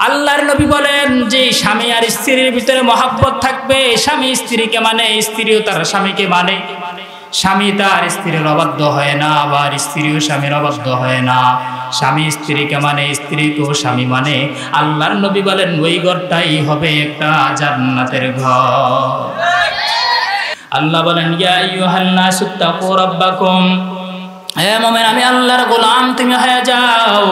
আল্লাহর নবী বলেন যে স্বামী আর স্ত্রীর ভিতরে মহব্বত থাকবে, স্বামী স্ত্রীকে মানে, স্ত্রীও তার স্বামীকে মানে, স্বামী তার স্ত্রীর অবাধ্য হয় না, আবার স্ত্রীও স্বামীর অবাধ্য হয় না, স্বামী স্ত্রীকে মানে, স্ত্রীকেও স্বামী মানে। আল্লাহর নবী বলেন ওই ঘরটাই হবে একটা জান্নাতের ঘর। আল্লাহ বলেন ইয়া আইয়ুহান নাসু তাকু রাব্বাকুম, হে মুমিন আমি আল্লাহর গোলাম তুমি হয়ে যাও,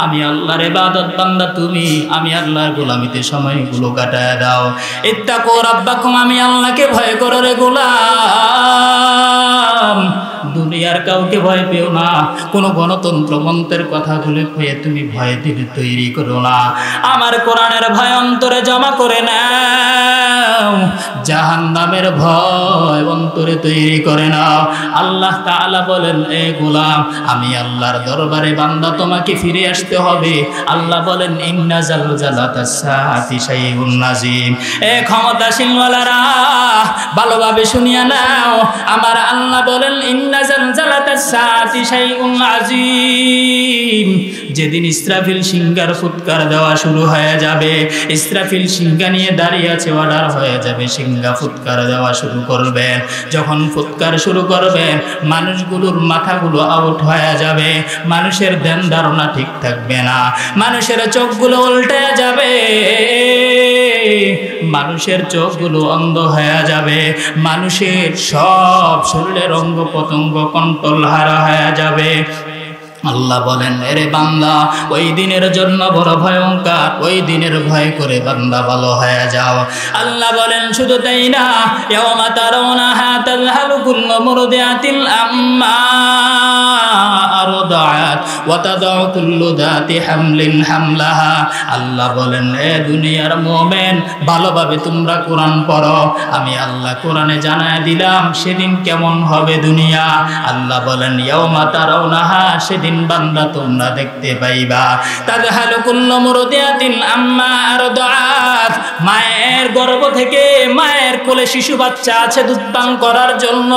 আমি আল্লাহর ইবাদত বান্দা তুমি, আমি আল্লাহর গোলামিতে সময়গুলো কাটায় দাও। ইত্তাকু রাব্বাকুম, আমি আল্লাহকে ভয় করো রে গোলাম, দুনিয়ার কাউকে ভয় পেও না, কোনো গণতন্ত্র মন্ত্রের কথাগুলো পেয়ে তুমি ভয় দিতে তৈরি করো না, আমার কোরআনের ভয় অন্তরে জমা করে নাও, জাহান্নামের ভয় অন্তরে তৈরি করে নাও। আল্লাহ তাআলা বলেন এ গোলাম আমি আল্লাহর দরবারে বান্দা তোমাকে ফিরে আসতে হবে। আল্লাহ বলেন ইন্না জালজালাতাস সাআতি শাইউন নাযীম, এ ক্ষমতাশীল ওয়ালারা ভালোভাবে শুনিয়া নাও, আমার আল্লাহ বলেন ইন্না জালজালাতাস সাআতি শাইউন নাযীম, যেদিন ইসরাফিল সিংহার ফুৎকার দেওয়া শুরু হয়ে যাবে, ইসরাফিল সিংহা নিয়ে দাঁড়িয়ে আছে, অর্ডার হয়ে যাবে, সিংহা ফুৎকার দেওয়া শুরু করবেন, যখন ফুৎকার শুরু করবেন মানুষগুলোর মাথাগুলো আউট হয়ে যাবে, মানুষের ধ্যান ধারণা ঠিক থাকবে না, মানুষের চোখগুলো উল্টে যাবে, মানুষের চোখগুলো অন্ধ হয়ে যাবে, মানুষের সব শরীরের অঙ্গ প্রত্যঙ্গ কন্ট্রোল হারা হয়ে যাবে। আল্লাহ বলেন এরে বান্দা ওই দিনের জন্য বড় ভয়ঙ্কর, ওই দিনের ভয় করে বান্দা ভালো হয়ে যাও। আল্লাহ বলেন শুধু তাই না, ইয়াওমা তারাউনাহা তাযহালু কুল্লু মুরদিআতিন আম্মা আরদাআত ওয়া তাদাউ কুল্লু যাতি হামলিন হামলাহা। আল্লাহ বলেন এ দুনিয়ার মুমিন ভালোভাবে তোমরা কোরআন পড়ো, আমি আল্লাহ কোরআনে জানায় দিলাম সেদিন কেমন হবে দুনিয়া। আল্লাহ বলেন ইয়াওমা তারাউনাহা, সেদিন বান্দা তোমরা দেখতে পাইবা, তাযহালু কুল্লু মুরদিআতিন আম্মা আরদাআত, মায়ের গর্ভ থেকে, মায়ের কোলে শিশু বাচ্চা আছে দুধ পান করার জন্য,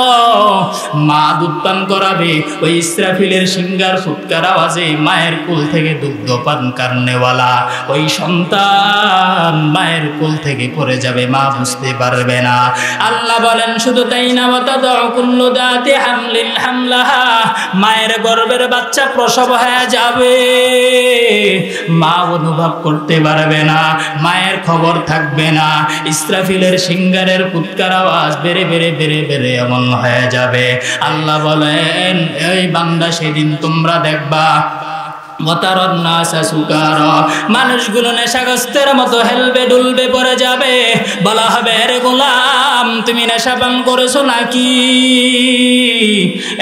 মা দুধ পান করাবে, ওই ইসরাফিলের সিংহার ফুৎকার আওয়াজে মায়ের কোল থেকে দুগ্ধ পান কারনেওয়ালা ওই সন্তান মায়ের কোল থেকে পড়ে যাবে, মা বুঝতে পারবে না। আল্লাহ বলেন শুধু তাই না, ওয়া তাদাউ কুল্লু যাতি হামলিন হামলাহা, মায়ের গর্ভের বাচ্চা প্রসব হয়ে যাবে, মা অনুভব করতে পারবে না, মায়ের খবর থাকবে না, ইসরাফিলের সিংহারের ফুৎকার আওয়াজ বেড়ে বেড়ে বেড়ে বেড়ে এমন হয়ে যাবে। আল্লাহ বলেন এই বান্দা সেদিন তোমরা দেখবা মানুষগুলো নেশাগ্রস্তের মতো হেলবে ডুলবে পড়ে যাবে, বলা হবে রে গোলাম তুমি নেশা পান করেছো নাকি,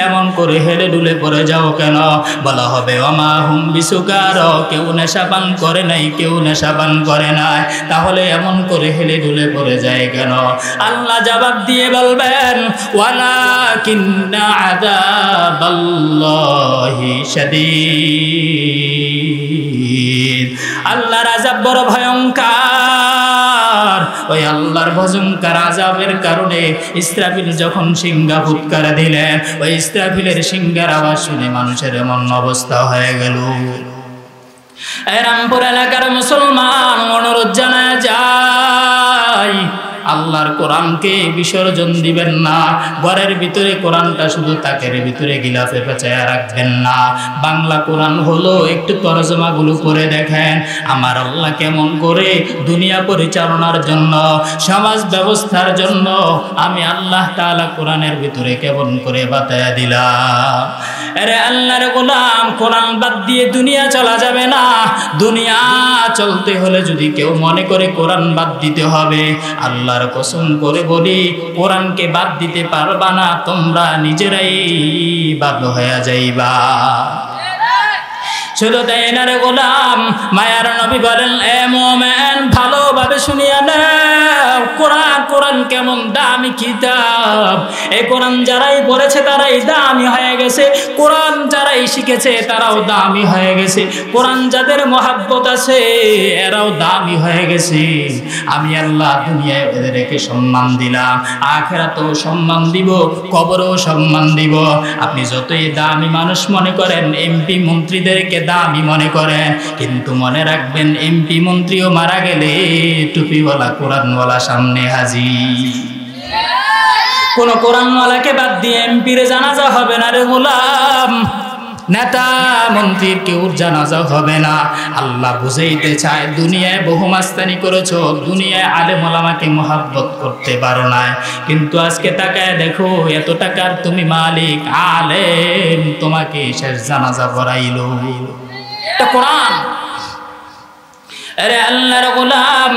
এমন করে হেলে ডুলে পড়ে যাও কেন, বলা হবে ওমা হুম বিসুকার, কেউ নেশা পান করে নাই, কেউ নেশা পান করে নাই, তাহলে এমন করে হেলে ডুলে পড়ে যায় কেন? আল্লাহ জবাব দিয়ে বলবেন ওয়ালাকিন্না আযাবাল্লাহি শাদীদ, আল্লাহর আযাব বড় ভয়ঙ্কর, ওই আল্লাহর ভয়ঙ্কর আযাবের কারণে ইসরাফিল যখন সিংহা ফুৎকার দিলেন, ওই ইসরাফিলের সিংহার আওয়াজ শুনে মানুষের এমন অবস্থা হয়ে গেল। রামপুর এলাকার মুসলমান অনুরোধ জানায় যায় আল্লাহর কোরআনকে বিসর্জন দিবেন না, ঘরের ভিতরে কোরআনটা শুধু তাকের ভিতরে গিলাফে পেঁচায় রাখবেন না। বাংলা কোরআন হলো, একটু তরজমাগুলো করে দেখেন আমার আল্লাহ কেমন করে দুনিয়া পরিচালনার জন্য, সমাজ ব্যবস্থার জন্য আমি আল্লাহ তাআলা কোরআনের ভিতরে কেমন করে বাতায়া দিলাম। আরে আল্লাহর গোলাম, কোরআন বাদ দিয়ে দুনিয়া চলা যাবে না। দুনিয়া চলতে হলে যদি কেউ মনে করে কোরআন বাদ দিতে হবে, আল্লাহর কসম করে বলি কোরআনকে বাদ দিতে পারবা না, তোমরা নিজেরাই বাধ্য হয়ে যাইবা। শুধু তাই না রে গোলাম, মায়ার নবী বলেন এ মুমিন ভালোভাবে শুনিয়া নাও, কোরআন কোরআন কেমন দামি কিতাব। এই কোরআন যারাই পড়েছে তারাই দামি হয়ে গেছে, কোরআন যারাই শিখেছে তারাও দামি হয়ে গেছে, কোরআন যাদের মহব্বত আছে এরাও দামি হয়ে গেছে। আমি আল্লাহ দুনিয়ায় এদেরকে সম্মান দিলাম, আখিরাতেও সম্মান দিব, কবরেও সম্মান দিব। আপনি যতই দামি মানুষ মনে করেন, এমপি মন্ত্রীদেরকে দামি মনে করেন, কিন্তু মনে রাখবেন এমপি মন্ত্রীও মারা গেলে টুপিওয়ালা কোরআনওয়ালা সামনে হাজির। কোন কোরআনওয়ালাকে বাদ দিয়ে এমপির জানাজা হবে না রে গোলাম, নেতা মন্ত্রীর কেউর জানাজা হবে না। আল্লাহ বুঝাইতে চায় দুনিয়ায় বহু মাস্তানি করেছো, দুনিয়ায় আলেম ওলামাকে মুহাব্বত করতে পারো না, কিন্তু আজকে তাকায় দেখো এত টাকার তুমি মালিক, আলেম তোমাকে শেষ জানাজা পড়াইলো। এটা কোরআন। আরে আল্লাহর গোলাম,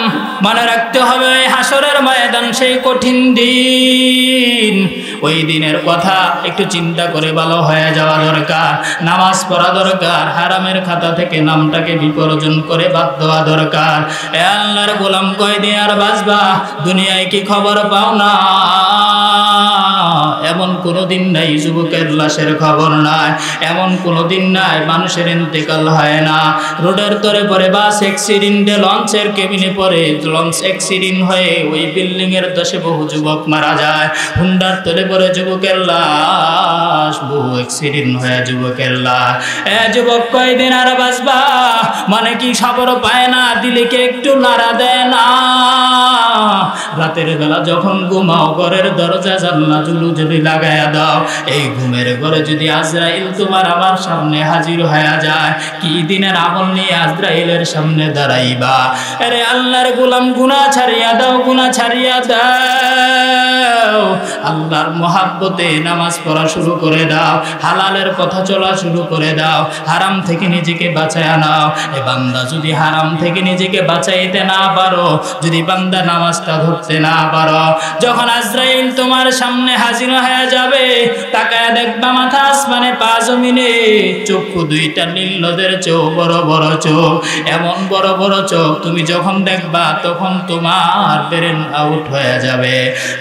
মনে রাখতে হবে ওই হাসরের ময়দান সেই কঠিন দিন। ওই দিনের কথা একটু চিন্তা করে ভালো হয়ে যাওয়া দরকার, নামাজ পড়া দরকার, হারামের খাতা থেকে নামটাকে বিপর্জন করে বাদ দেওয়া দরকার। এ আল্লাহর গোলাম, কয়দিন আর বাঁচবা? দুনিয়ায় কি খবর পাও না? এমন কোনো দিন নাই যুবকের লাশের খবর নাই, এমন কোনো দিন নাই মানুষের ইন্তেকাল হয় না। রোডের তরে পরে বাস অ্যাক্সিডেন্টে, লঞ্চের কেবিনে পরে লঞ্চ অ্যাক্সিডেন্ট হয়ে ওই বিল্ডিং এর দশে বহু যুবক মারা যায়। হুন্ডার তলে পরে যুবকের লাশ, বহু অ্যাক্সিডেন্ট হয়ে যুবকের লাশ। এ যুবক, কয়দিন আর বাঁচবা? মানে কি খবর পায় না? দিলিকে একটু নাড়া দেয় না? রাতের বেলা যখন ঘুমাও, ঘরের দরজা জানলা জুলুজুলি লাগায়া দাও। এই ঘুমের ঘরে যদি আজরাইল তোমার আমার সামনে হাজির হয়ে যায়, কি দিনের আমল নিয়ে আজরাইলের সামনে দাঁড়াইবা? আরে আল্লাহর গোলাম, গুনাহ ছাড়িয়া দাও, গুনাহ ছাড়িয়া দাও। আল্লাহর মহাব্বতে নামাজ পড়া শুরু করে দাও, হালালের পথে চলা শুরু করে দাও, হারাম থেকে নিজেকে বাঁচায় নাও। এ বান্দা, যদি হারাম থেকে নিজেকে বাঁচাইতে না পারো, যদি বান্দা নামাজটা ধরতে না পারো, যখন আজরাইল তোমার সামনে হাজির হয়ে যাবে, তাকায় দেখবা মাথা আসমানে, পা জমিনে, চক্ষু দুইটা নীল নদের চোখ, বড় বড় চোখ, এমন বড় বড় চোখ, তুমি যখন দেখবা তখন তোমার ব্রেন আউট হয়ে যাবে।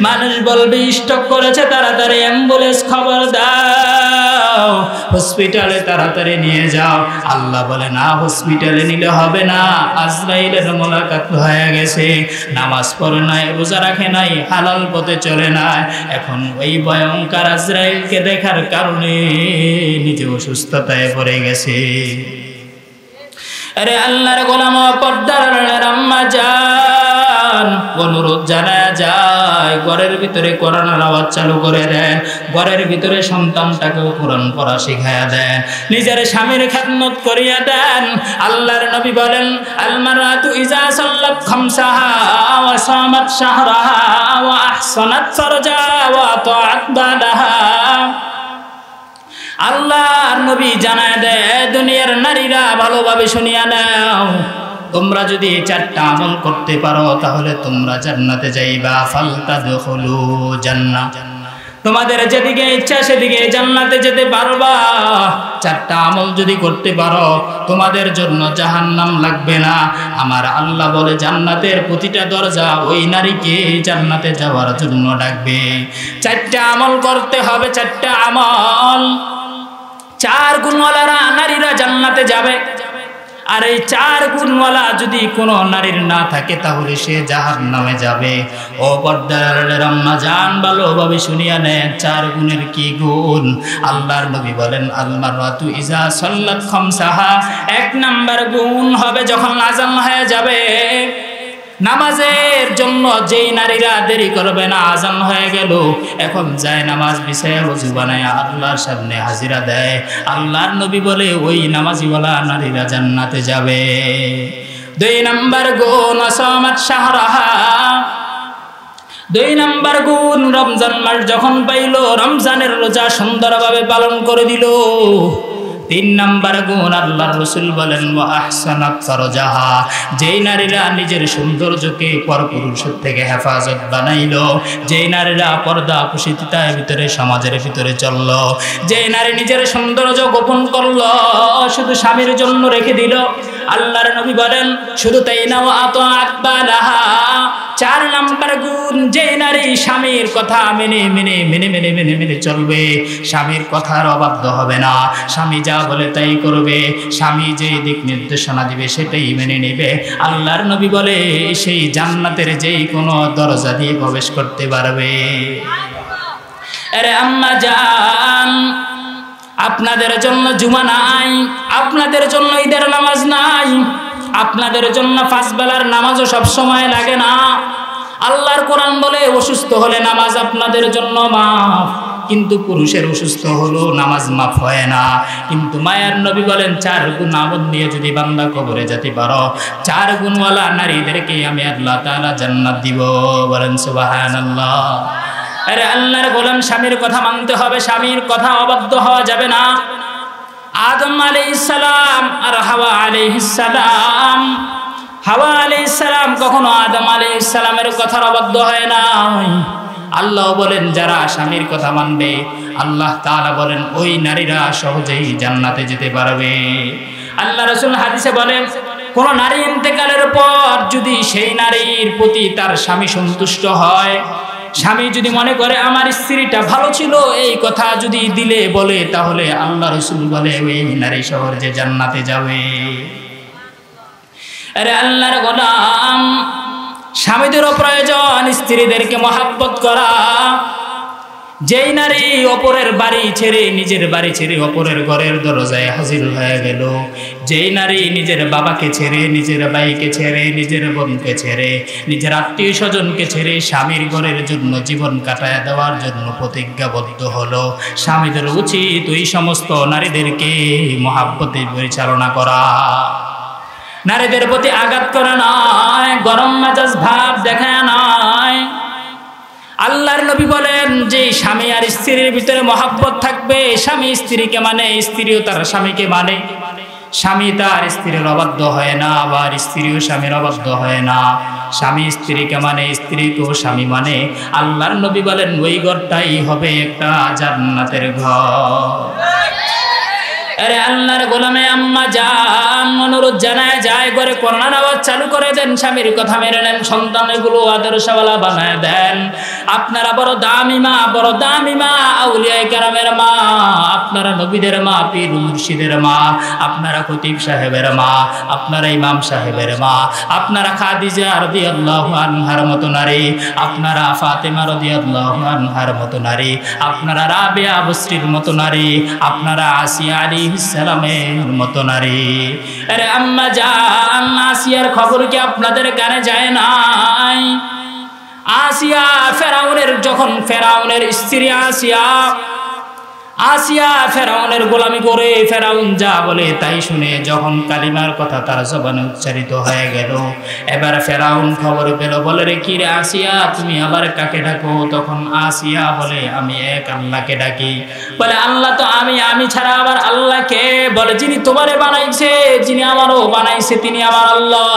মানুষ বলবে স্ট্রোক করেছে, তাড়াতাড়ি অ্যাম্বুলেন্স খবর দাও, হসপিটালে তাড়াতাড়ি নিয়ে যাও। আল্লাহ বলে না, হসপিটালে নিলে হবে না, আজরাইলের মোলাকাত হয়ে গেছে। নামাজ পড়ে নাই, রোজা রাখে নাই, হালাল পথে চলে নাই, এখন ওই ভয়ঙ্কর আজরাইলকে দেখার কারণে নিজে অসুস্থতায় পড়ে গেছে। আরে আল্লাহর গোলাম, পর্দার আম্মা জান, অনুরোধ জানা যায়, ঘরের ভিতরে কোরআনের আওয়াজ চালু করে দেন, ঘরের ভিতরে সন্তানটাকেও কোরআন পড়া শিখায়া দেন, নিজের স্বামীর খেদমত করিয়া দেন। আল্লাহর নবী বলেন, আল মারাতু ইজা সাল্লাত খামসাহা ওয়া সামাত শাহরাহা ওয়া আহসানাত ফারজাহা ওয়া আতাআত বাদাহা। আল্লাহর নবী জানায় দেয়, দুনিয়ার নারীরা ভালোভাবে শুনিয়া নাও, তোমরা যদি এই চারটা আমল করতে পারো তাহলে তোমরা জান্নাতে যাইবা। ফালতাদখুলু জান্নাহ, তোমাদের যেদিকে ইচ্ছা সেদিকে জান্নাতে যেতে পারবা। চারটা আমল যদি করতে পারো, তোমাদের জন্য জাহান্নাম লাগবে না। আমার আল্লাহ বলে, জান্নাতের প্রতিটা দরজা ওই নারীকে জান্নাতে যাওয়ার জন্য ডাকবে। চারটা আমল করতে হবে, চারটা আমল। 4 গুণওয়ালারা নারীরা জান্নাতে যাবে, আর এই 4 গুণওয়ালা যদি কোনো নারীর না থাকে তাহলে সে জাহান্নামে যাবে। ও পর্দার আম্মা জান, ভালোভাবে শুনিয়া নেন 4 গুণের কি গুণ। আল্লাহর নবী বলেন, আল মারওয়াতু ইজা সাল্লাত খামসাহা, 1 নাম্বার গুণ হবে যখন আযান হয়ে যাবে। নামাজের জন্য যেই নারীরা দেরি করবে না, আজান হয়ে গেল, এখন যায় নামাজ বিছায়া ওযু বানায়া আল্লাহর সামনে হাজিরা দেয়, আল্লাহর নবী বলে ওই নামাজিওয়ালা নারীরা জান্নাতে যাবে। 2 নাম্বার গুণ আসামাত শাহরাহা, 2 নাম্বার গুণ রমজান মাস যখন পাইল, রমজানের রোজা সুন্দরভাবে পালন করে দিল। 3 নাম্বার গুণ আল্লাহর রাসূল বলেন, ওয়া আহসানাত ফারজাহা, যেই নারীরা নিজের সৌন্দর্যকে পরপুরুষের থেকে হেফাজত বানাইলো, যেই নারীরা পর্দা কুশিতার ভিতরে সমাজের ভিতরে চললো, যেই নারী নিজের সৌন্দর্য গোপন করলো, শুধু স্বামীর জন্য রেখে দিল, আল্লাহর নবী বলেন শুধু তাই না, ওয়া আতাআত বালাহা, 4 নাম্বার গুণ, যে নারী স্বামীর কথা মেনে চলবে, স্বামীর কথার অবাধ্য হবে না, স্বামী যা বলে তাই করবে, স্বামী যে দিক নির্দেশনা দিবে সেটাই মেনে নেবে, আল্লাহর নবী বলে সেই জান্নাতের যেই কোনো দরজা দিয়ে প্রবেশ করতে পারবে। আরে আম্মা জান, আপনাদের জন্য জুমা নাই, আপনাদের জন্য ঈদের নামাজ নাই, আপনাদের জন্য 5 বেলার নামাজও সব সময় লাগে না। আল্লাহর কোরআন বলে অসুস্থ হলে নামাজ আপনাদের জন্য মাফ, কিন্তু পুরুষের অসুস্থ হলো নামাজ মাফ হয় না। কিন্তু মায়ার নবী বলেন 4 গুণ আমল নিয়ে যদি বান্দা কবরে যেতে পারো, 4 গুণওয়ালা নারীদেরকে আমি আল্লাহ তাআলা জান্নাত দিব। বলেন সুবহানাল্লাহ। আরে আল্লাহর গোলাম, স্বামীর কথা মানতে হবে, স্বামীর কথা অবাধ্য হওয়া যাবে না। আদম আলাইহিস সালাম আর হাওয়া আলাইহিস সালাম, হাওয়া আলাইহিস সালাম কখনো আদম আলাইহিস সালামের কথার অবাধ্য হয় না। আল্লাহ বলেন যারা স্বামীর কথা মানবে, আল্লাহ তাআলা বলেন ওই নারীরা সহজেই জান্নাতে যেতে পারবে। আল্লাহ রাসূল হাদিসে বলেন কোন নারী ইন্তেকালের পর যদি সেই নারীর প্রতি তার স্বামী সন্তুষ্ট হয়, স্বামী যদি মনে করে আমার স্ত্রীটা ভালো ছিল, এই কথা যদি দিলে বলে, তাহলে আল্লাহ রাসূল বলে ওই নারী সহজে জান্নাতে যাবে। আরে আল্লাহর গোলাম, স্বামীদেরও প্রয়োজন স্ত্রীদেরকে মহাব্বত করা। যেই নারী অপরের বাড়ি ছেড়ে, নিজের বাড়ি ছেড়ে অপরের ঘরের দরজায় হাজির হয়ে গেল, যেই নারী নিজের বাবাকে ছেড়ে, নিজের ভাইকে ছেড়ে, নিজের বোনকে ছেড়ে, নিজের আত্মীয় স্বজনকে ছেড়ে স্বামীর ঘরের জন্য জীবন কাটায় দেওয়ার জন্য প্রতিজ্ঞাবদ্ধ হলো, স্বামীদের উচিত ওই সমস্ত নারীদেরকে মহাব্বতে পরিচালনা করা, নারীদের প্রতি আঘাত করা নয়, গরম মেজাজ ভাব দেখায় নয়। আল্লাহর নবী বলেন যে স্বামী আর স্ত্রীর ভিতরে মহাব্বত থাকবে, স্বামী স্ত্রীকে মানে, স্ত্রীও তার স্বামীকে মানে, স্বামী তার স্ত্রীর অবাধ্য হয় না, আবার স্ত্রীও স্বামীর অবাধ্য হয় না, স্বামী স্ত্রীকে মানে, স্ত্রীকেও স্বামী মানে। আল্লাহর নবী বলেন ওই ঘরটাই হবে একটা জান্নাতের ঘর। আরে আল্লাহর গোলামে আম্মা জান, অনুরোধ জানায় যায় ঘরে কোরআন আওয়াজ চালু করে দেন, স্বামীর কথা মেনে নেন, সন্তানগুলো আদর্শওয়ালা বানায় দেন। আপনারা বড় দামি মা, বড় দামি মা, আউলিয়ায়ে কেরামের মা, আপনারা নবীদের মা, পীর মুর্শিদের মা, আপনারা খতিব সাহেবের মা, আপনারা ইমাম সাহেবের মা, আপনারা খাদিজা রাদিয়াল্লাহু আনহার মতো নারী, আপনারা ফাতেমা রাদিয়াল্লাহু আনহার মতো নারী, আপনারা রাবিয়া বসরির মতো নারী, আপনারা আসিয়া আলাইহিস সালামের মতো নারী। আরে আম্মা জান, আসিয়ার খবর কি আপনাদের কানে যায় নাই? আসিয়া ফেরাউনের, যখন ফেরাউনের স্ত্রী আসিয়া ফেরাউনের গোলামি করে, ফেরাউন যা বলে তাই শুনে যখন কালিমার কথা তার জবানে উচ্চারিত হয়ে গেল, এবার ফেরাউন খবর পেল, বলে রে কি রে আসিয়া, তুমি আবার কাকে ডাকো? তখন আসিয়া বলে আমি এক আল্লাহকে ডাকি। বলে আল্লাহ তো আমি ছাড়া আবার আল্লাহকে? বলে যিনি তোমারে বানাইছে, যিনি আমারও বানাইছে তিনি আমার আল্লাহ,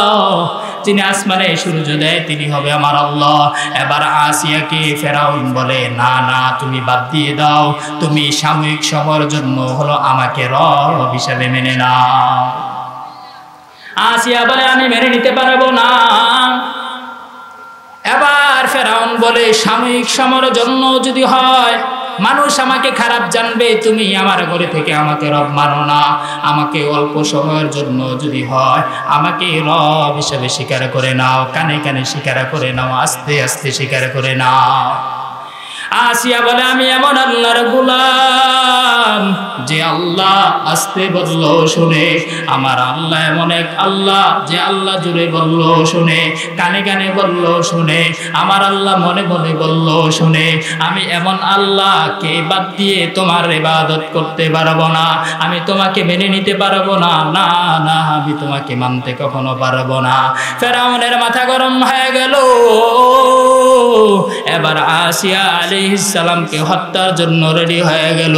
যিনি আসমানে সূর্য দেয় তিনি হবে আমার আল্লাহ। এবার আসিয়াকে ফেরাউন বলে না না, তুমি বাদ দিয়ে দাও, তুমি সাময়িক সময়ের জন্য হলো আমাকে রব হিসাবে মেনে নাও। আসিয়া বলে আমি মেনে নিতে পারবো না। এবার ফেরাউন বলে সাময়িক সময়ের জন্য যদি হয়, মানুষ আমাকে খারাপ জানবে, তুমি আমার ঘরে থেকে আমাকে রব মানো না, আমাকে অল্প সময়ের জন্য যদি হয় আমাকে রব হিসেবে স্বীকার করে নাও, কানে কানে স্বীকার করে নাও, আস্তে আস্তে স্বীকার করে নাও। আসিয়া বলে আমি এমন আল্লাহর গোলাম যে আল্লাহ আস্তে বলল শুনে, আমার আল্লাহ এমন এক আল্লাহ যে আল্লাহ জুড়ে বলল শুনে, কানে কানে বলল শুনে, আমার আল্লাহ মনে মনে বলল শুনে। আমি এমন আল্লাহকে বাদ দিয়ে তোমার ইবাদত করতে পারবো না, আমি তোমাকে মেনে নিতে পারবো না, না না আমি তোমাকে মানতে কখনো পারবো না। ফেরাউনের মাথা গরম হয়ে গেল। এবার আসিয়া আলাইহিস সালামকে হত্যার জন্য রেডি হয়ে গেল।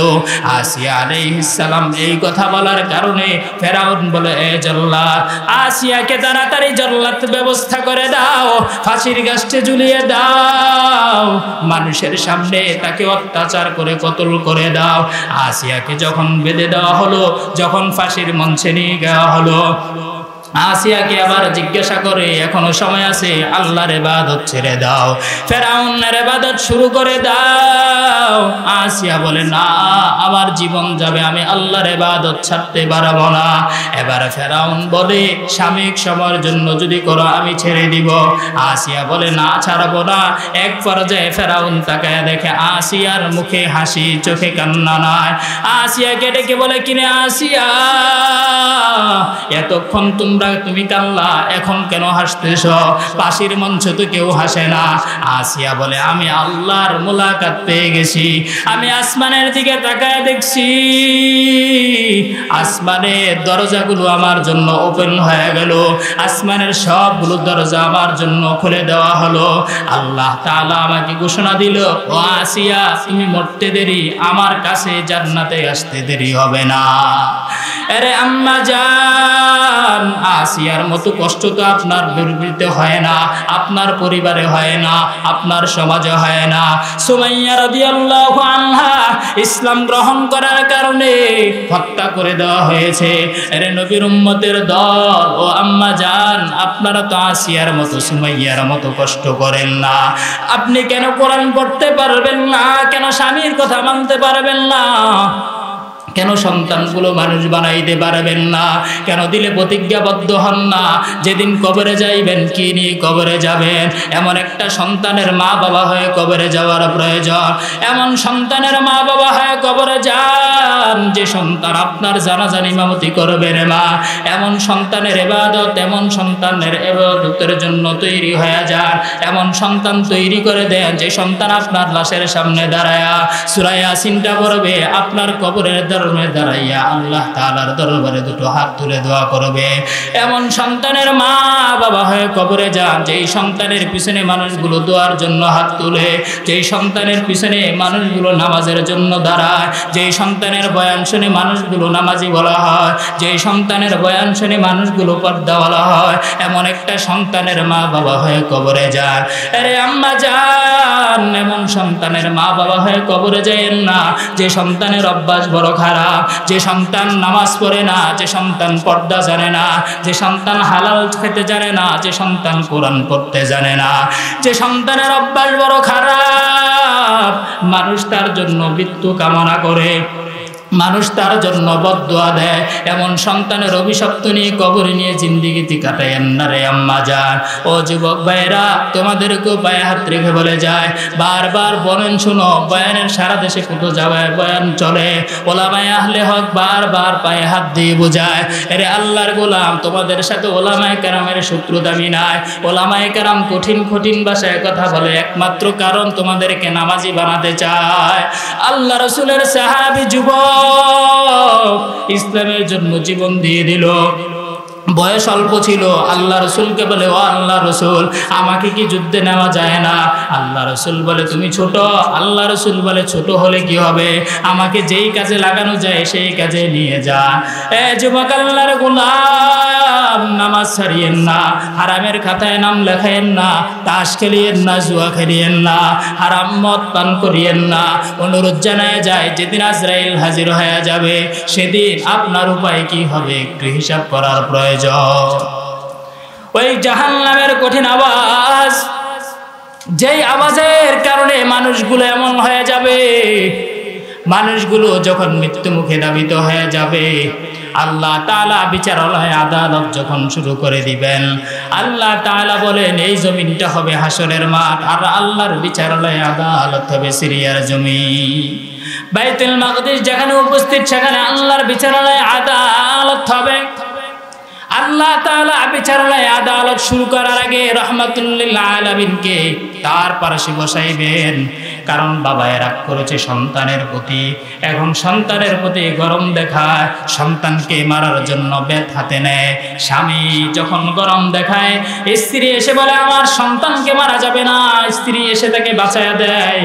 আসিয়া আলাইহিস সালাম এই কথা বলার কারণে ফেরাউন বলে এ জল্লাদ, আসিয়াকে তাড়াতাড়ি জল্লাদ ব্যবস্থা করে দাও, ফাঁসির গাছটি ঝুলিয়ে দাও, মানুষের সামনে তাকে অত্যাচার করে কতল করে দাও। আসিয়াকে যখন বেঁধে দেওয়া হলো, যখন ফাঁসির মঞ্চে নিয়ে যাওয়া হলো, আসিয়াকে আবার জিজ্ঞাসা করে, এখনো সময় আছে, আল্লাহর ইবাদত ছেড়ে দাও, ফেরাউনের ইবাদত শুরু করে দাও। আসিয়া বলে, না, আমার জীবন যাবে, আমি আল্লাহর ইবাদত ছাড়তে পারবো না। এবার ফেরাউন বলে, সাময়িক সময়ের জন্য যদি করো আমি ছেড়ে দিব। আসিয়া বলে, না, ছাড়বো না। এক পর্যায়ে ফেরাউন তাকায় দেখে আসিয়ার মুখে হাসি, চোখে কান্না নাই। আসিয়াকে ডেকে বলে, কিনে আসিয়া, এতক্ষণ তুমি কান্না, এখন কেন হাসতেছ? পাশের মঞ্চ তো কেউ হাসে না। আসিয়া বলে, আমি আল্লাহর মুলাকাত পেয়ে গেছি। আমি আসমানের দিকে তাকায় দেখছি, আসমানের দরজাগুলো আমার জন্য ওপেন হয়ে গেল, আসমানের সবগুলো দরজা আমার জন্য খুলে দেওয়া হলো। আল্লাহ তাআলা আমাকে ঘোষণা দিল, ও আসিয়া, তুমি মরতে দেরি, আমার কাছে জান্নাতে আসতে দেরি হবে না। আরে আম্মা জান, আসিয়ার মতো কষ্ট তো আপনার বিরুদ্ধে হয় না, আপনার পরিবারে হয় না, আপনার সমাজে হয় না। সুমাইয়া রাদিয়াল্লাহু আনহা ইসলাম গ্রহণ করার কারণে হত্যা করে দেওয়া হয়েছে। আরে নবীর উম্মতের দল, ও আম্মা জান, আপনারা তো আসিয়ার মতো, সুমাইয়ার মতো কষ্ট করেন না। আপনি কেন কোরআন পড়তে পারবেন না? কেন স্বামীর কথা মানতে পারবেন না? কেন সন্তানগুলো মানুষ বানাইতে পারবেন না? কেন দিলে প্রতিজ্ঞাবদ্ধ হন না? যেদিন কবরে যাইবেন, কি নিয়ে কবরে যাবেন? এমন একটা সন্তানের মা বাবা হয়ে কবরে যাওয়ার প্রয়োজন। এমন সন্তানের মা বাবা হয়ে কবরে যান যে সন্তান আপনার জানাজানি ইমামতি করবে রে মা। এমন সন্তানের ইবাদত, এমন সন্তানের ইবাদতের জন্য তৈরি হয়ে যান। এমন সন্তান তৈরি করে দেন যে সন্তান আপনার লাশের সামনে দাঁড়ায়া সূরা ইয়াসিনটা পড়বে, আপনার কবরের দাঁড়াইয়া আল্লাহ তাআলার দরবারে দুটো হাত তুলে দোয়া করবে। এমন সন্তানের মা বাবা হয়ে কবরে যান যেই সন্তানের পিছনে মানুষগুলো দোয়ার জন্য হাত তুলে, যেই সন্তানের পিছনে মানুষগুলো নামাজের জন্য দাঁড়ায়, যেই সন্তানের বয়ান শুনে মানুষগুলো নামাজি বলা হয়, যেই সন্তানের বয়ান শুনে মানুষগুলো পর্দাওয়ালা হয়, এমন একটা সন্তানের মা বাবা হয়ে কবরে যান। আরে আম্মা জান, এমন সন্তানের মা বাবা হয়ে কবরে যায়েন না যে সন্তানের অভ্যাস বড় খারাপ, যে সন্তান নামাজ পড়ে না, যে সন্তান পর্দা জানে না, যে সন্তান হালাল খেতে জানে না, যে সন্তান কোরআন পড়তে জানে না, যে সন্তানের অভ্যাস বড় খারাপ, মানুষ তার জন্য মৃত্যু কামনা করে, মানুষ তার জন্য বদদুয়া দেয়, এমন সন্তানের অভিশপ্ত নিয়ে কবরে নিয়ে জিন্দিগিতে কাটায়েন না রে আম্মা জান। ও যুবক ভাইরা, তোমাদেরকেও পায়ে হাত রেখে বলে যায়, বারবার বলেন শুনো, বয়ানের সারা দেশে কত যাওয়ায় বয়ান চলে, ওলামায়ে আহলে হক বারবার পায়ে হাত দিয়ে বোঝায়, এরে আল্লাহর গোলাম, তোমাদের সাথে ওলামায়ে কেরামের শত্রুতামি নাই। ওলামায়ে কেরাম কঠিন কঠিন ভাষায় কথা বলে একমাত্র কারণ তোমাদেরকে নামাজি বানাতে চায়। আল্লাহ রাসূলের সাহাবী যুবক ইসলামের জন্য জীবন দিয়ে দিল, বয়স অল্প ছিল। আল্লাহ রসুলকে বলে, ও আল্লাহ রসুল, আমাকে কি যুদ্ধে নেওয়া যায় না? আল্লাহ রসুল বলে, তুমি ছোট। আল্লাহ রসুল বলে, ছোট হলে কি হবে, আমাকে যেই কাজে লাগানো যায় সেই কাজে নিয়ে যা। যুবক আল্লাহর গোলাম, নামাজ ছাড়িয়েন না, হারামের খাতায় নাম লেখায়েন না, তাস খেলিয়েন না, জুয়া খেলিয়েন না, হারাম মদ পান করিয়েন না। অনুরোধ জানায় যায়, যেদিন আজরাইল হাজির হয়ে যাবে সেদিন আপনার উপায় কি হবে একটু হিসাব করার প্রয়োজন। ওই জাহান্নামের কঠিন আওয়াজ, যেই আওয়াজের কারণে মানুষগুলো এমন হয়ে যাবে, মানুষগুলো যখন মৃত্যু মুখে ধাবিত হয়ে যাবে, আল্লাহ তাআলা বিচারালয় আদালত যখন শুরু করে দিবেন, আল্লাহ তাআলা বলেন এই জমিনটা হবে হাসরের মাঠ, আর আল্লাহর বিচারালয় আদালত হবে সিরিয়ার জমিন। বাইতুল মাকদিস যেখানে উপস্থিত সেখানে আল্লাহর বিচারালয় আদালত হবে। আল্লাহ তাআলা বিচারালয় আদালত শুরু করার আগে রাহমাতুল লিল আলামিনকে তার পাশে বসাইবেন, কারণ বাবা রাগ করেছে সন্তানের প্রতি, এখন সন্তানের প্রতি গরম দেখায়, সন্তানকে মারার জন্য বেত হাতে নেয়। স্বামী যখন গরম দেখায়, স্ত্রী এসে বলে আমার সন্তানকে মারা যাবে না, স্ত্রী এসে তাকে বাঁচায়া দেয়,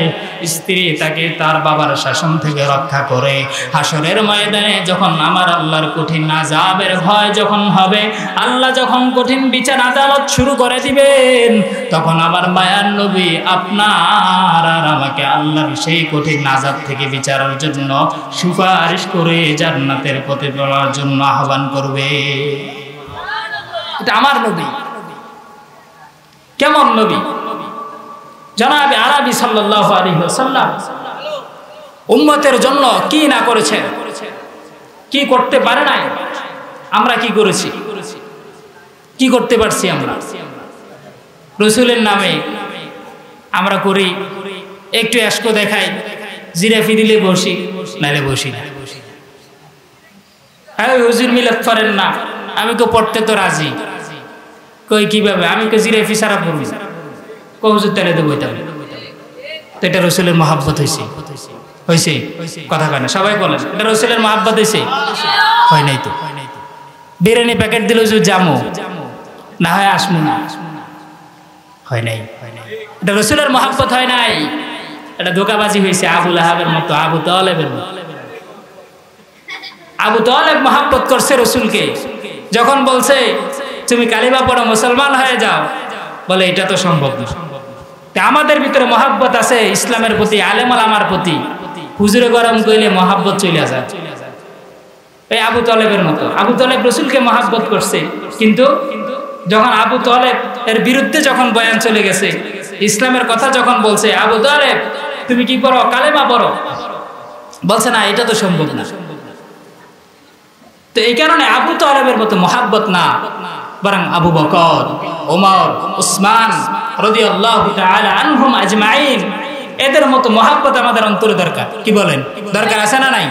স্ত্রী তাকে তার বাবার শাসন থেকে রক্ষা করে। হাসরের ময়দানে যখন আমার আল্লাহর কঠিন আযাবের ভয় যখন হবে, আল্লাহ যখন কঠিন বিচার আদালত শুরু করে দিবেন, তখন আমার মায়ার নবী আপনার আর আমাকে আল্লাহর সেই কঠিন আযাব থেকে বিচারের জন্য সুপারিশ করে জান্নাতের পথে চলার জন্য আহ্বান করবে। এটা আমার নবী। কেমন নবী? জনাবে আরবি সাল্লাল্লাহু আলাইহি ওয়াসাল্লাম উম্মতের জন্য কি না করেছেন, কি করতে পারে নাই, আমরা কি করেছি, কি করতে পারছি? আমরা রসুলের নামে আমরা করি একটু এসকো দেখাই, জিরাফি দিলে বসি, নাইলে বসি না। হ্যাঁ হুজুর মিলাদ করেন না, আমি তো পড়তে তো রাজি। কই কিভাবে? আমি তো জিরাফি সারা পড়বি, হুজুর তাহলে তো বইতে হবে। তো এটা রসুলের মহাব্বত হয়েছে, হয়েছে কথা কয় না, সবাই বলেন এটা রসুলের মহাব্বত হয়েছে? হয় নাই তো। বিরিয়ানি প্যাকেট দিল হুজুর জামো, না হয় আসমু না, হয় নাই। এটা রসুলের মহাব্বত হয় নাই, এটা ধোকাবাজি হয়েছে আবু লাহাবের মতো, আবু তালেবের মতো। আবু তালেব মহাব্বত করছে রসুলকে, যখন বলছে তুমি কালিমা পড়ো মুসলমান হয়ে যাও, বলে এটা তো সম্ভব না। আমাদের ভিতরে মহাব্বত আছে ইসলামের প্রতি, আলেম ওলামার প্রতি, হুজুরে গরম কইলে মহাব্বত চলে যায়। এই আবু তালেবের মতো, আবু তালেব রসুলকে মহাব্বত করছে, কিন্তু যখন আবু তালেব এর বিরুদ্ধে যখন বয়ান চলে গেছে, ইসলামের কথা যখন বলছে, আবু তালেব তুমি কি পড়ো, কালেমা পড়ো, বলছে না এটা তো সম্ভব না। তো এই কারণে আবু তালেবের মতো মহাব্বত না, বরং আবু বকর, ওমর, উসমান রাদিয়াল্লাহু তাআলা আনহুম আজমাইন, এদের মতো মহাব্বত আমাদের অন্তরে দরকার। কি বলেন? দরকার আছে না নাই?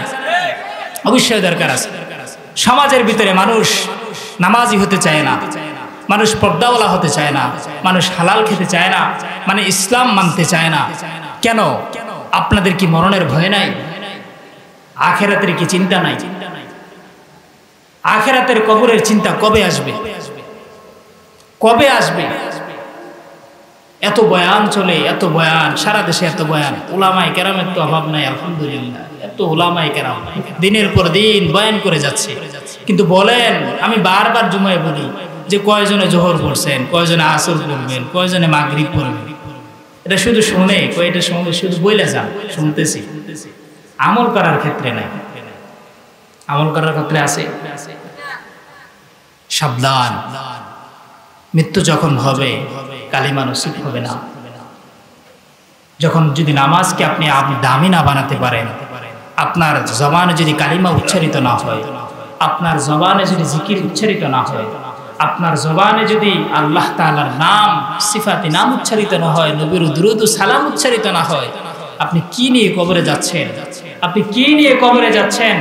অবশ্যই দরকার আছে। সমাজের ভিতরে মানুষ নামাজি হতে চায় না, মানুষ পর্দাওয়ালা হতে চায় না, মানুষ হালাল খেতে চায় না, মানে ইসলাম মানতে চায় না। কেন? আপনাদের কি মরণের ভয় নাই? আখিরাতের কি চিন্তা নাই? আখিরাতের কবরের চিন্তা কবে আসবে? কবে আসবে? এত বয়ান চলে, এত বয়ান, সারা দেশে এত বয়ান, উলামায়ে কেরামের তো অভাব নাই আলহামদুলিল্লাহ। এত উলামায়ে কেরাম দিনের পর দিন বয়ান করে যাচ্ছে, কিন্তু বলেন, আমি বারবার জুমায় বলি যে কয়জনে জোহর পড়ছেন, কয়জনে আসর পড়বেন, কয়জনে মাগরিব পড়বেন? এটা শুধু শুনে, কয়টা সময় শুধু বইলে যান, শুনতেছি, আমল করার ক্ষেত্রে নাই। আমল করার ক্ষেত্রে আছে। সাবধান, মৃত্যু যখন হবে কালিমা নসিব হবে না। যখন যদি নামাজকে আপনি দামি না বানাতে পারেন, আপনার জবানে যদি কালিমা উচ্চারিত না হয়, আপনার জবানে যদি জিকির উচ্চারিত না হয়, আপনার জবানে যদি আল্লাহ তাআলার নাম, সিফাতি নাম উচ্চারিত না হয়, নবীর দুরূদ ও সালাম উচ্চারিত না হয়, আপনি কি নিয়ে কবরে যাচ্ছেন? আপনি কি নিয়ে কবরে যাচ্ছেন?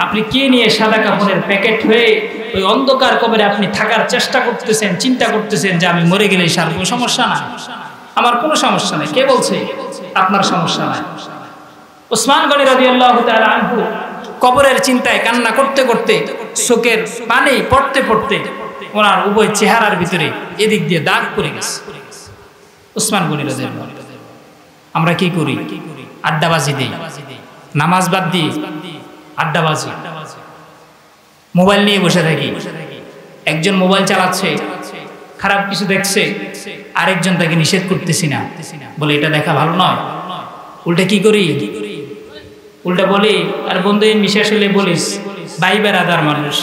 আপনি কি নিয়ে সাদা কাপড়ের প্যাকেট হয়ে ওই অন্ধকার কবরে আপনি থাকার চেষ্টা করতেছেন, চিন্তা করতেছেন যে আমি মরে গেলেই সারবো, সমস্যা নাই, আমার কোনো সমস্যা নাই। কে বলছে আপনার সমস্যা নাই? উসমান গনি রাদিয়াল্লাহু তাআলা আনহু কবরের চিন্তায় কান্না করতে করতে, চোখের পানি পড়তে পড়তে ওনার উভয় চেহারার ভিতরে এদিক দিয়ে দাগ পড়ে গেছে। উসমান গনি রাদিয়াল্লাহু। আমরা কি করি? আড্ডাবাজি দিই, নামাজ বাদ দিই, আড্ডাবাজি, মোবাইল নিয়ে বসে থাকি। একজন মোবাইল চালাচ্ছে, খারাপ কিছু দেখছে, আরেকজন তাকে নিষেধ করতেছি না, বলে এটা দেখা ভালো নয়। উল্টা কি করি? উল্টা বলি, আর বন্ধু বিশ্বাস হলে বলিস ভাই বেড়াদার মানুষ,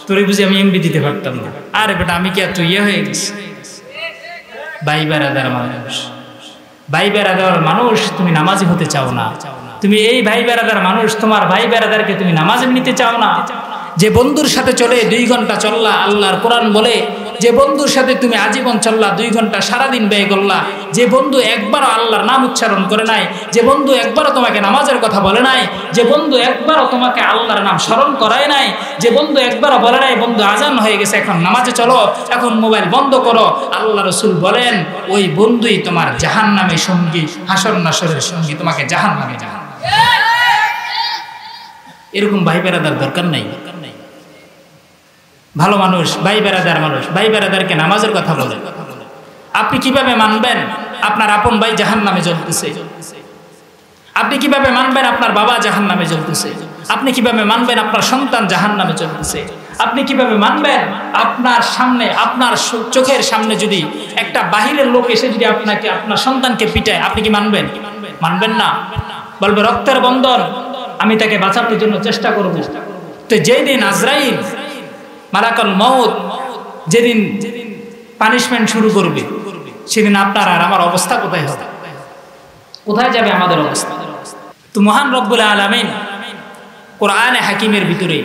তোরে বুঝি আমি এমবি দিতে পারতাম না। আরে বেটা আমি কি এত ইয়ে হয়ে গেছি? ভাই বেড়াদার মানুষ, ভাই বেড়াদার মানুষ, তুমি নামাজি হতে চাও না। তুমি এই ভাই বেড়াদার মানুষ, তোমার ভাই বেড়াদারকে তুমি নামাজে নিতে চাও না। যে বন্ধুর সাথে চলে 2 ঘন্টা চললা, আল্লাহর কোরআন বলে যে বন্ধুর সাথে তুমি আজীবন চললা, 2 ঘন্টা সারাদিন ব্যয় করলা, যে বন্ধু একবারও আল্লাহর নাম উচ্চারণ করে নাই, যে বন্ধু একবারও তোমাকে নামাজের কথা বলে নাই, যে বন্ধু একবারও তোমাকে আল্লাহর নাম স্মরণ করায় নাই, যে বন্ধু একবারও বলে নাই বন্ধু আজান হয়ে গেছে এখন নামাজে চলো, এখন মোবাইল বন্ধ করো, আল্লাহ রাসূল বলেন ওই বন্ধুই তোমার জাহান্নামের সঙ্গী, হাসর নাসরের সঙ্গী, তোমাকে জাহান্নামে যাবে। এরকম ভাই বেরাদার দরকার নাই। ভালো মানুষ, ভাই বেরাদার মানুষ, ভাই বেরাদারকে নামাজের কথা বলে। আপনি কিভাবে মানবেন আপনার আপন ভাই জাহান্নামে জ্বলতেছে? আপনি কিভাবে মানবেন আপনার বাবা জাহান্নামে জ্বলতেছে? আপনি কিভাবে মানবেন আপনার সন্তান জাহান্নামে জ্বলতেছে? আপনি কিভাবে মানবেন আপনার সামনে, আপনার চোখের সামনে যদি একটা বাহিরের লোক এসে যদি আপনাকে, আপনার সন্তানকে পিটায়, আপনি কি মানবেন? মানবেন না। বলবে রক্তের বন্ধন, আমি তাকে বাঁচানোর জন্য চেষ্টা করব। তো যেই দিন আজরাইল মালাকুল মউত যেদিন পানিশমেন্ট শুরু করবে সেদিন আপনার আর আমার অবস্থা কোথায় হবে? কোথায় যাবে আমাদের অবস্থা? তো মহান রব্বুল আলামিন কোরআনে হাকিমের ভিতরে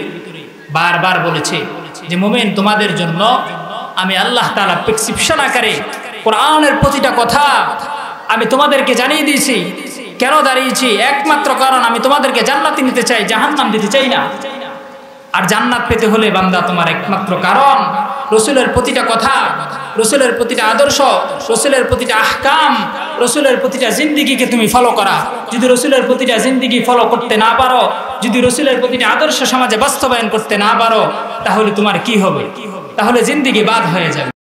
বারবার বলেছে যে মুমিন, তোমাদের জন্য আমি আল্লাহ তাআলা প্রেসক্রিপশন আকারে কোরআনের প্রতিটা কথা আমি তোমাদেরকে জানিয়ে দিয়েছি। কেন দাঁড়িয়েছি? একমাত্র কারণ আমি তোমাদেরকে জান্নাতে নিতে চাই, জাহান্নাম দিতে চাই না। আর জান্নাত পেতে হলে বান্দা তোমার একমাত্র কারণ রসুলের প্রতিটা কথা, রসুলের প্রতিটা আদর্শ, রসুলের প্রতিটা আহকাম, রসুলের প্রতিটা জিন্দিগিকে তুমি ফলো করা। যদি রসুলের প্রতিটা জিন্দিগি ফলো করতে না পারো, যদি রসুলের প্রতিটা আদর্শ সমাজে বাস্তবায়ন করতে না পারো, তাহলে তোমার কি হবে? তাহলে জিন্দিগি বাদ হয়ে যাবে।